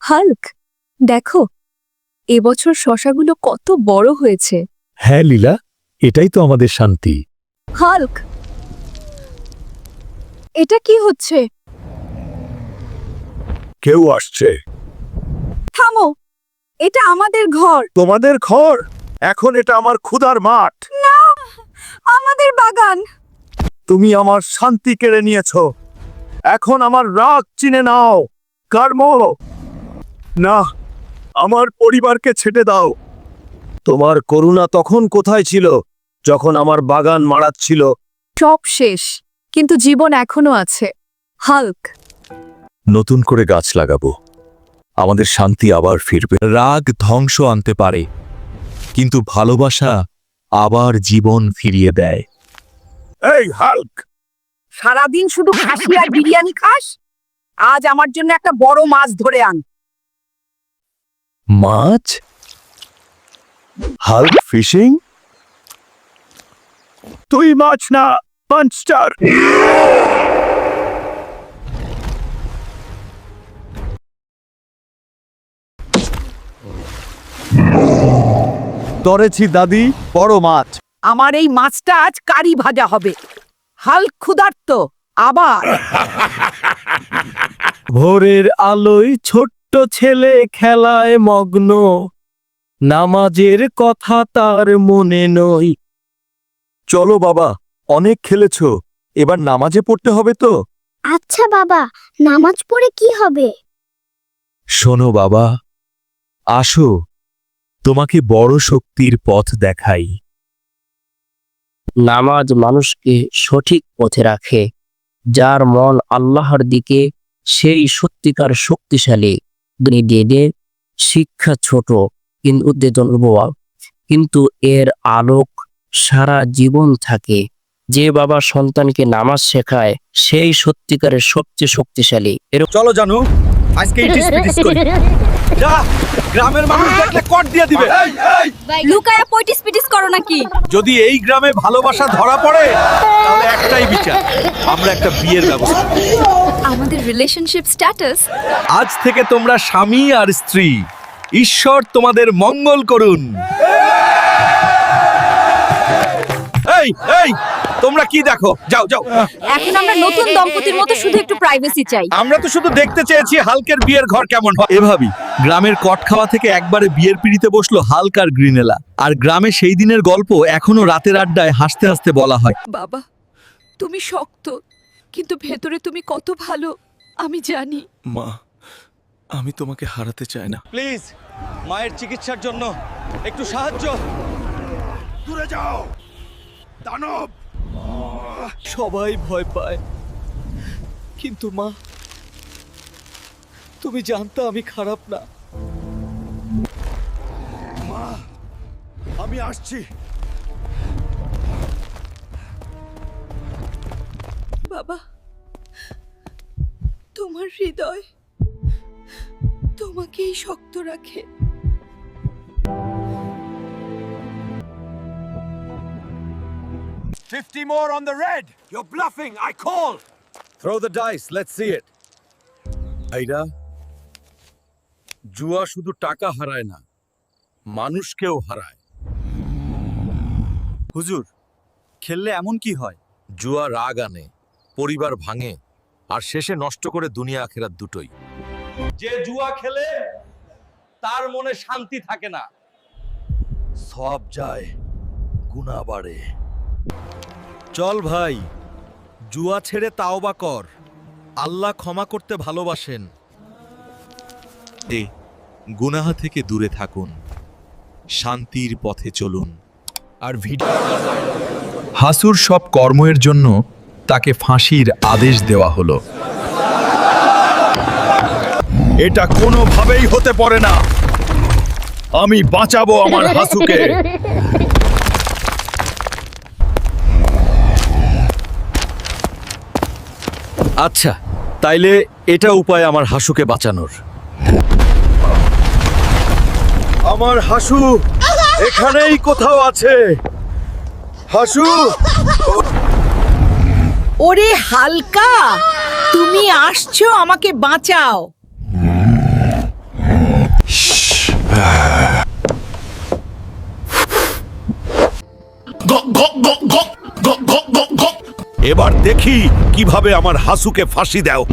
Hulk, দেখো এবছর শসাগুলো কত বড় হয়েছে। হ্যাঁ লীলা, এটাই তো আমাদের শান্তি। হাল্ক, এটা কি হচ্ছে? কেউ আসছে। থামো, এটা আমাদের ঘর। তোমাদের ঘর? এখন এটা আমার ক্ষুধার মাঠ। না, আমাদের বাগান। তুমি আমার শান্তি কেড়ে নিয়েছো। এখন আমার রাগ চিনে নাও। কর্ম না, আমার পরিবারকে ছেড়ে দাও। তোমার করুণা তখন কোথায় ছিল, যখন আমার বাগান মারাচ্ছিল? সব শেষ, কিন্তু জীবন এখনো আছে। হাল্ক, নতুন করে গাছ লাগাবো, আমাদের শান্তি আবার ফিরবে। রাগ ধ্বংস আনতে পারে, কিন্তু ভালোবাসা আবার জীবন ফিরিয়ে দেয়। এই হাল্ক, সারাদিন শুধু খাসি আর বিরিয়ানি খাস? আজ আমার জন্য একটা বড় মাছ ধরে আন। মাছ? Hulk fishing? তুই মাছ না, মনস্টার। ধরেছি দাদি, বড় মাছ। আমার এই মাছটা আজ কারি ভাজা হবে। হাল্ক ক্ষুধার্ত আবার। ভোরের আলোয় ছোট্ট ছেলে খেলায় মগ্ন, নামাজের কথা তার মনে নয়। চলো বাবা, অনেক খেলেছো, এবার নামাজে পড়তে হবে তো। আচ্ছা বাবা, নামাজ পড়ে কি হবে? শোনো বাবা, আসো, তোমাকে বড় শক্তির পথ দেখাই। নামাজ মানুষকে সঠিক পথে রাখে। যার মন আল্লাহর দিকে, সেই সত্যিকার শক্তিশালী। দিনে শিক্ষা ছোট কিন্তু উদ্বেজন উপভোগ, কিন্তু এর আলোক সারা জীবন থাকে। যে বাবা সন্তানকে নামাজ শেখায়, সেই সত্যিকারের সবচেয়ে শক্তিশালী। চলো জানু, আজকে ইটিস পিটিস করি। যা, গ্রামের মানুষ দেখলে কট দিয়ে দিবে। লুকায়া পয়টিস পিটিস করো নাকি? যদি এই গ্রামে ভালোবাসা ধরা পড়ে, তাহলে একটাই বিচার, আমরা একটা বিয়ের ব্যবস্থা করব। আমাদের রিলেশনশিপ স্ট্যাটাস আজ থেকে তোমরা স্বামী আর স্ত্রী। ঈশ্বর তোমাদের মঙ্গল করুন। এই এই, তোমরা কি দেখো? যাও যাও। এখন আমরা নতুন দম্পতির মতো শুধু একটু প্রাইভেসি চাই। আমরা তো শুধু দেখতে চেয়েছি হাল্কের বিয়ের ঘর কেমন হয়। এভাবেই গ্রামের কট খাওয়া থেকে একবারে বিয়ের পিড়িতে বসলো হাল্ক আর গ্রিনেলা। আর গ্রামে সেই দিনের গল্প এখনো রাতের আড্ডায় হাসতে হাসতে বলা হয়। বাবা, তুমি শক্ত, কিন্তু ভেতরে তুমি কত ভালো আমি জানি। মা, আমি তোমাকে হারাতে চাই না। প্লিজ, মায়ের চিকিৎসার জন্য একটু সাহায্য। দূরে যাও, দানব। সবাই ভয় পায়, কিন্তু মা, তুমি জানতা আমি খারাপ না। মা, আমি আসছি। বাবা, তোমার হৃদয় তোমাকেই শক্ত রাখে। $50 more on the red. You're bluffing. I call. Throw the dice. Let's see it. আইরা, জুয়া শুধু টাকা হারায় না, মানুষকেও হারায়। হুজুর, খেললে এমন কি হয়? জুয়া রাগ আনে, পরিবার ভাঙে, আর শেষে নষ্ট করে দুনিয়া আখিরাত দুটোই। যে জুয়া খেলে তার মনে শান্তি থাকে না, সব যায়, গুনাহ বাড়ে। চল ভাই, জুয়া ছেড়ে তাওবা কর, আল্লাহ ক্ষমা করতে ভালোবাসেন। গুনাহ থেকে দূরে থাকুন, শান্তির পথে চলুন। আর হাসুর সব কর্মের জন্য তাকে ফাঁসির আদেশ দেওয়া হলো। এটা কোনোভাবেই হতে পারে না। আমি বাঁচাবো আমার হাসুকে। আচ্ছা, তাইলে এটা উপায় আমার হাসুকে বাঁচানোর। আমার হাসু এখানেই কোথাও আছে। হাসু, ওরে হালকা, তুমি আসছো আমাকে বাঁচাও। এবার দেখি কিভাবে আমার হাসুকে ফাঁসি দাও